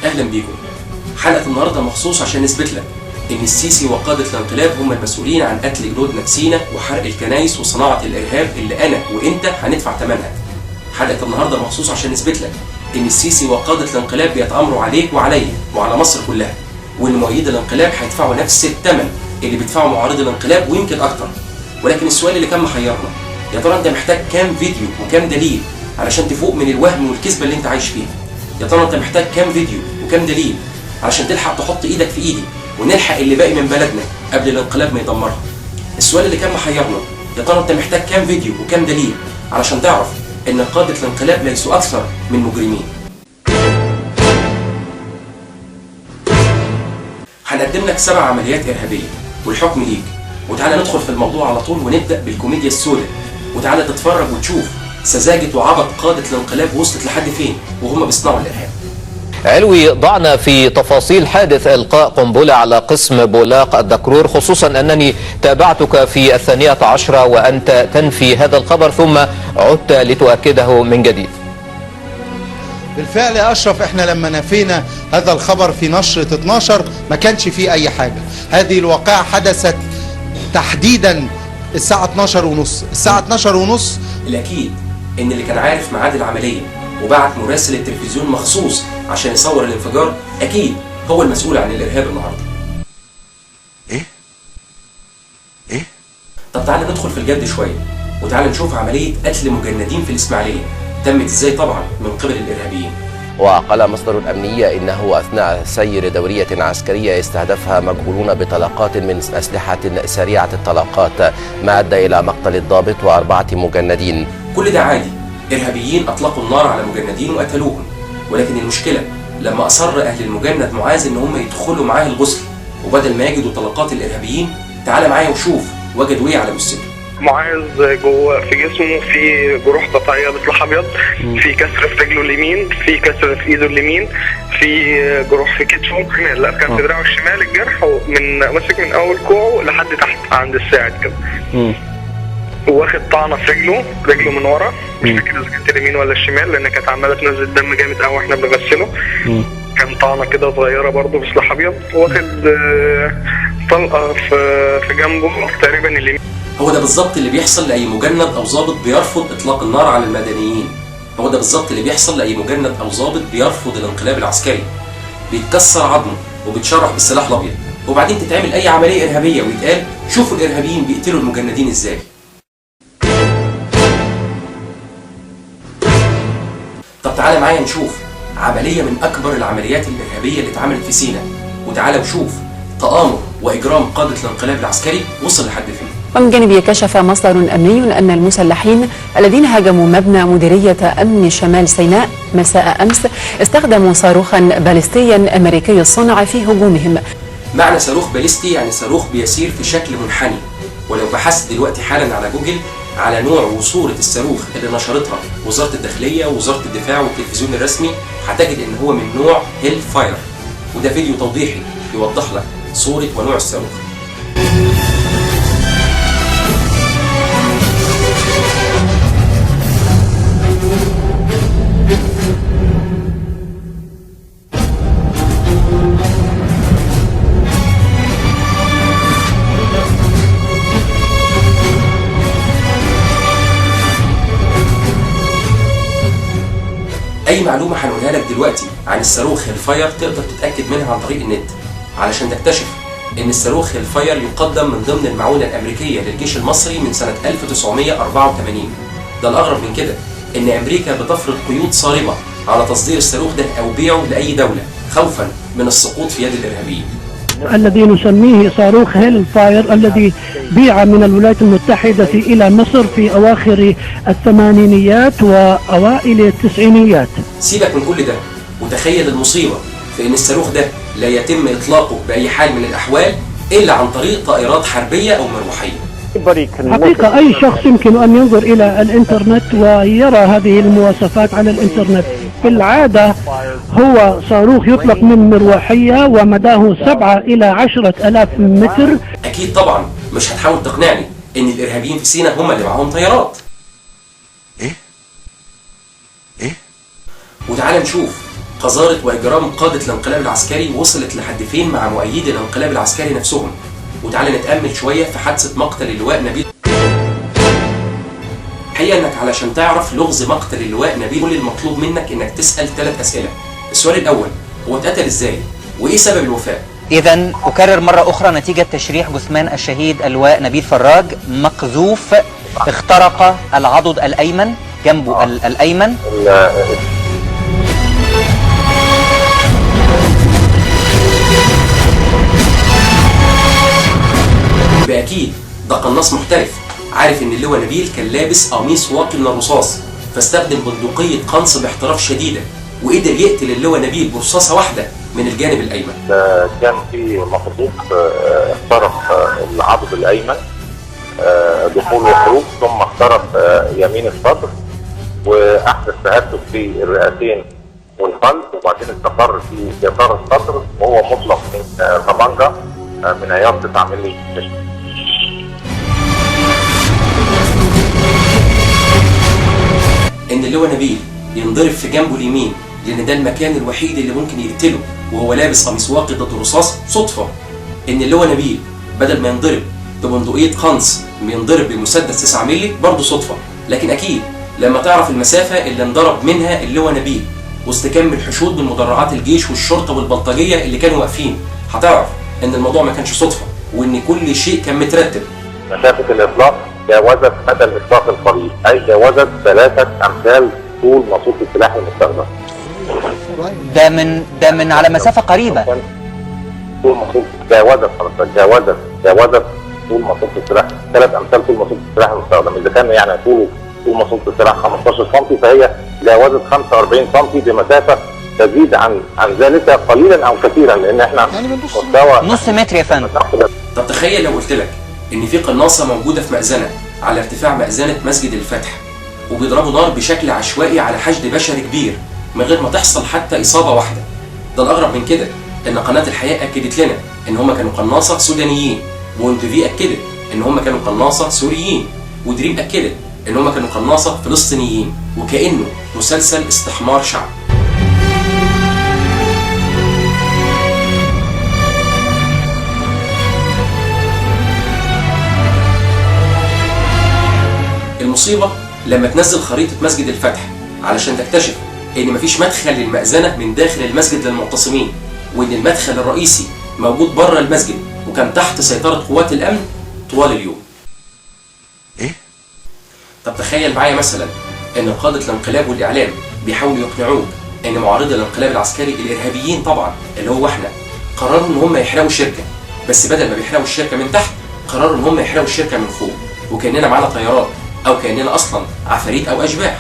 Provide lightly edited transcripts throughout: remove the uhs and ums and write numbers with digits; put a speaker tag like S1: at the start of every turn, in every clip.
S1: اهلا بيكم. حلقه النهارده مخصوص عشان نثبت لك ان السيسي وقاده الانقلاب هم المسؤولين عن قتل جنودنا في سيناء وحرق الكنائس وصناعه الارهاب اللي انا وانت هندفع ثمنها. حلقه النهارده مخصوص عشان نثبت لك ان السيسي وقاده الانقلاب بيتامروا عليك وعليا وعلى مصر كلها، وان مؤيدي الانقلاب هيدفعوا نفس الثمن اللي بيدفعوا معارضي الانقلاب ويمكن اكتر. ولكن السؤال اللي كان محيرنا، يا ترى انت محتاج كام فيديو وكام دليل علشان تفوق من الوهم والكذبه اللي انت عايش فيها؟ يا ترى انت محتاج كام فيديو وكام دليل علشان تلحق تحط ايدك في ايدي ونلحق اللي باقي من بلدنا قبل الانقلاب ما يدمرها؟ السؤال اللي كان محيرنا، يا ترى انت محتاج كام فيديو وكام دليل علشان تعرف ان قادة الانقلاب ليسوا اكثر من مجرمين؟ هنقدم لك 7 عمليات ارهابيه والحكم ليك، وتعالى ندخل في الموضوع على طول ونبدا بالكوميديا السوداء، وتعالى تتفرج وتشوف سذاجه وعبط قاده الانقلاب وصلت لحد فين وهم بيصنعوا الارهاب.
S2: علوي، ضعنا في تفاصيل حادث إلقاء قنبلة على قسم بولاق الدكرور، خصوصا أنني تابعتك في 12 وأنت تنفي هذا الخبر ثم عدت لتؤكده من جديد.
S3: بالفعل يا أشرف، احنا لما نفينا هذا الخبر في نشرة 12 ما كانش فيه أي حاجة. هذه الواقعة حدثت تحديدا الساعة 12:30. الساعة 12:30
S1: الأكيد إن اللي كان عارف ميعاد العملية وبعت مراسل التلفزيون مخصوص عشان يصور الانفجار أكيد هو المسؤول عن الإرهاب النهارده. إيه؟ طب تعالى ندخل في الجد شوية، وتعالى نشوف عملية قتل مجندين في الإسماعيلية تمت إزاي طبعا من قبل الإرهابيين.
S4: وقال مصدر أمنية إنه أثناء سير دورية عسكرية استهدفها مجهولون بطلقات من أسلحة سريعة الطلقات، ما أدى إلى مقتل الضابط و4 مجندين.
S1: كل ده عادي، إرهابيين أطلقوا النار على مجندين وقتلوهم، ولكن المشكلة لما أصر أهل المجند معاذ إن هم يدخلوا معاه الغسل، وبدل ما يجدوا طلقات الإرهابيين تعالى معايا وشوف وجدوا إيه على جثته.
S5: معاذ جوه في جسمه في جروح قطعيه بسلاح ابيض، في كسر في رجله اليمين، في كسر في ايده اليمين، في جروح في كتفه. لا، كان في دراعه الشمال الجرح من ماسك من اول كوعه لحد تحت عند الساعد كده. واخد طعنه في رجله من ورا، مش فاكر اذا كانت اليمين ولا الشمال لان كانت عماله تنزل دم جامد قوي واحنا بنغسله. كان طعنه كده صغيره برضه بسلاح ابيض. واخد طلقه في جنبه تقريبا اليمين.
S1: هو ده بالظبط اللي بيحصل لأي مجند أو ضابط بيرفض إطلاق النار على المدنيين. هو ده بالظبط اللي بيحصل لأي مجند أو ضابط بيرفض الانقلاب العسكري. بيتكسر عظمه وبيتشرح بالسلاح الأبيض، وبعدين تتعمل أي عملية إرهابية ويتقال شوفوا الإرهابيين بيقتلوا المجندين إزاي. طب تعالى معايا نشوف عملية من أكبر العمليات الإرهابية اللي اتعملت في سيناء، وتعالى وشوف تآمر وإجرام قادة الانقلاب العسكري وصل لحد فين.
S6: ومن جانبه كشف مصدر أمني أن المسلحين الذين هاجموا مبنى مديرية أمن شمال سيناء مساء أمس استخدموا صاروخا باليستيا أمريكي الصنع في هجومهم.
S1: معنى صاروخ باليستي يعني صاروخ بيسير في شكل منحني، ولو بحثت دلوقتي حالا على جوجل على نوع وصورة الصاروخ اللي نشرتها وزارة الداخلية ووزارة الدفاع والتلفزيون الرسمي هتجد ان هو من نوع هيل فاير، وده فيديو توضيحي يوضح لك صورة ونوع الصاروخ. أي معلومة هنقولها لك دلوقتي عن الصاروخ هيلفاير تقدر تتأكد منها عن طريق النت، علشان تكتشف إن الصاروخ هيلفاير يقدم من ضمن المعونة الأمريكية للجيش المصري من سنة 1984. ده الأغرب من كده إن أمريكا بتفرض قيود صارمة على تصدير الصاروخ ده أو بيعه لأي دولة خوفا من السقوط في يد الإرهابيين.
S7: الذي نسميه صاروخ هيل فاير الذي بيع من الولايات المتحدة إلى مصر في أواخر الثمانينيات وأوائل التسعينيات.
S1: سيبك من كل ده وتخيل المصيبة في إن الصاروخ ده لا يتم إطلاقه بأي حال من الأحوال إلا عن طريق طائرات حربية أو مروحية.
S7: حقيقة أي شخص يمكن أن ينظر إلى الإنترنت ويرى هذه المواصفات على الإنترنت. في العادة هو صاروخ يطلق من مروحية ومداه 7 إلى 10,000 متر.
S1: أكيد طبعا مش هتحاول تقنعني إن الإرهابيين في سيناء هم اللي معاهم طيارات. وتعالى نشوف قذارة واجرام قادة الانقلاب العسكري وصلت لحد فين مع مؤيدي الانقلاب العسكري نفسهم. وتعالى نتأمل شوية في حادثة مقتل اللواء نبيل. الحقيقة انك علشان تعرف لغز مقتل اللواء نبيل كل المطلوب منك انك تسأل 3 أسئلة. السؤال الاول، هو اتقتل ازاي؟ وايه سبب الوفاة؟
S8: إذن أكرر مرة أخرى نتيجة تشريح جثمان الشهيد اللواء نبيل فراج مقذوف، اخترق العضد الأيمن جنبه الأيمن.
S1: بأكيد ده قناص محترف، عارف ان اللواء نبيل كان لابس قميص واقي من الرصاص، فاستخدم بندقية قنص باحتراف شديدة وقدر يقتل اللواء نبيل برصاصة واحدة من الجانب الأيمن.
S9: كان في مخطوط اخترق العضد الأيمن دخول وخروج، ثم اخترق يمين الصدر وأحدث تهدد في الرئتين والقلب، وبعدين استقر في يسار الصدر وهو مطلق من طبنجة من عيار 9 مللي.
S1: ان اللواء نبيل ينضرب في جنبه اليمين لان ده المكان الوحيد اللي ممكن يقتله وهو لابس قميص واقي ضد الرصاص صدفه. ان اللواء نبيل بدل ما ينضرب ببندقيه قنص ينضرب بمسدس 9 مللي برضه صدفه. لكن اكيد لما تعرف المسافه اللي انضرب منها اللواء نبيل وسط كم الحشود من مدرعات الجيش والشرطه والبلطجيه اللي كانوا واقفين، هتعرف ان الموضوع ما كانش صدفه وان كل شيء كان مترتب.
S9: مسافه الاطلاق جاوزت مدى الاطلاق القريب، اي جاوزت 3 أمثال طول ماسوره السلاح المستخدم.
S8: ده من على مسافة قريبة.
S9: طول ماسوره جاوزت طول ماسوره السلاح 3 أمثال طول ماسوره السلاح المستخدم. اذا كان يعني طول ماسوره السلاح 15 سم فهي جاوزت 45 سم بمسافه تزيد عن ذلك قليلا او كثيرا، لان احنا مستوى
S8: نص متر يا فندم.
S1: طب تخيل لو قلت لك ان في قناصه موجوده في مأذنه على ارتفاع مأذنه مسجد الفتح وبيضربوا نار بشكل عشوائي على حشد بشري كبير من غير ما تحصل حتى اصابه واحده. ده الاغرب من كده ان قناه الحياه اكدت لنا ان هم كانوا قناصه سودانيين، وان تي اكدت ان هم كانوا قناصه سوريين، ودريم اكدت ان هم كانوا قناصه فلسطينيين، وكانه مسلسل استحمار شعب. المصيبة لما تنزل خريطة مسجد الفتح علشان تكتشف ان مفيش مدخل للمأذنة من داخل المسجد للمعتصمين، وان المدخل الرئيسي موجود بره المسجد وكان تحت سيطرة قوات الامن طوال اليوم.
S10: ايه؟
S1: طب تخيل معايا مثلا ان قادة الانقلاب والاعلام بيحاولوا يقنعوك ان معارضي الانقلاب العسكري الارهابيين طبعا اللي هو احنا قرروا ان هم يحرقوا الشركة، بس بدل ما بيحرقوا الشركة من تحت قرروا ان هم يحرقوا الشركة من فوق، وكأننا معانا طيارات او كأننا اصلا عفاريت او اشباح.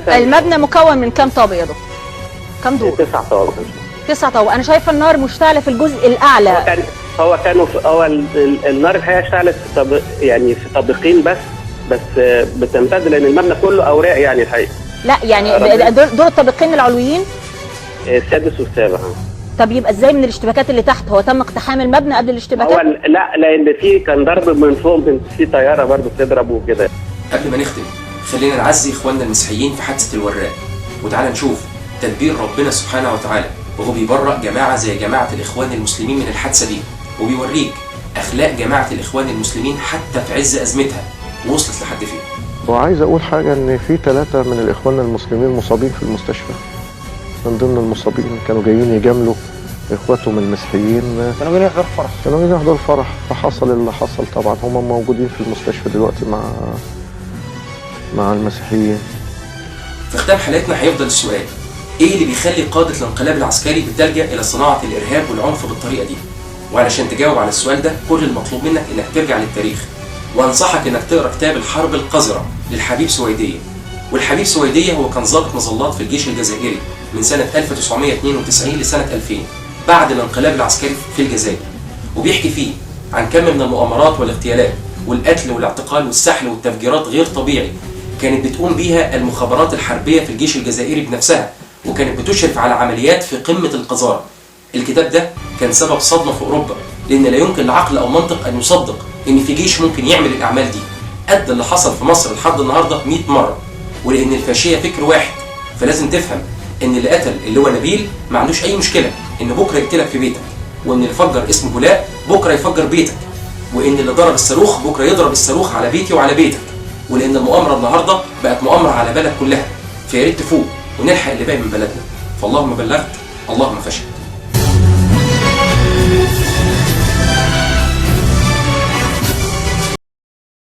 S11: المبنى مكون من كام طابق يا دكتور؟ كام دور؟
S9: 9 طوابق.
S11: 9 طوابق. انا شايفه النار مشتعله في الجزء الاعلى.
S12: هو النار الحقيقه اشتعلت يعني في طابقين بس بتمتد لان المبنى كله اوراق يعني الحقيقه.
S11: لا يعني دول الطابقين العلويين؟
S12: السادس والسابع.
S11: طب يبقى ازاي من الاشتباكات اللي تحت؟ هو تم اقتحام المبنى قبل الاشتباكات؟
S12: لا لان في كان ضرب من فوق، في طياره برضه بتضرب وكده.
S1: قبل ما نختم خلينا نعزي اخواننا المسيحيين في حادثه الوراق، وتعالى نشوف تدبير ربنا سبحانه وتعالى وهو بيبرأ جماعه زي جماعه الاخوان المسلمين من الحادثه دي، وبيوريك اخلاق جماعه الاخوان المسلمين حتى في عز ازمتها وصلت لحد فين.
S13: وعايز اقول حاجه ان في 3 من الاخوان المسلمين مصابين في المستشفى. من ضمن المصابين كانوا جايين يجاملوا اخواتهم المسيحيين،
S8: كانوا جايين يحضروا الفرح.
S13: كانوا جايين يحضروا الفرح، فحصل اللي حصل. طبعا هم موجودين في المستشفى دلوقتي مع المسيحيين.
S1: في ختام حلقتنا هيفضل السؤال: ايه اللي بيخلي قادة الانقلاب العسكري بتلجأ الى صناعة الارهاب والعنف بالطريقة دي؟ وعلشان تجاوب على السؤال ده كل المطلوب منك انك ترجع للتاريخ، وانصحك انك تقرا كتاب الحرب القذرة للحبيب سويدية. والحبيب سويدية هو كان ضابط مظلات في الجيش الجزائري من سنة 1992 لسنة 2000 بعد الانقلاب العسكري في الجزائر، وبيحكي فيه عن كم من المؤامرات والاغتيالات والقتل والاعتقال والسحل والتفجيرات غير طبيعي كانت بتقوم بيها المخابرات الحربية في الجيش الجزائري بنفسها، وكانت بتشرف على عمليات في قمة القذارة. الكتاب ده كان سبب صدمة في أوروبا، لأن لا يمكن لعقل أو منطق أن يصدق إن في جيش ممكن يعمل الأعمال دي قد اللي حصل في مصر لحد النهاردة 100 مرة، ولأن الفاشية فكر واحد، فلازم تفهم ان اللي قتل اللي هو نبيل ما عندوش اي مشكله ان بكره يقتلك في بيتك، وان اللي فجر اسمه بولاق بكره يفجر بيتك، وان اللي ضرب الصاروخ بكره يضرب الصاروخ على بيتي وعلى بيتك، ولان المؤامره النهارده بقت مؤامره على بلد كلها. فيا ريت تفوق ونلحق اللي باقي من بلدنا. فاللهم بلغت اللهم فشل.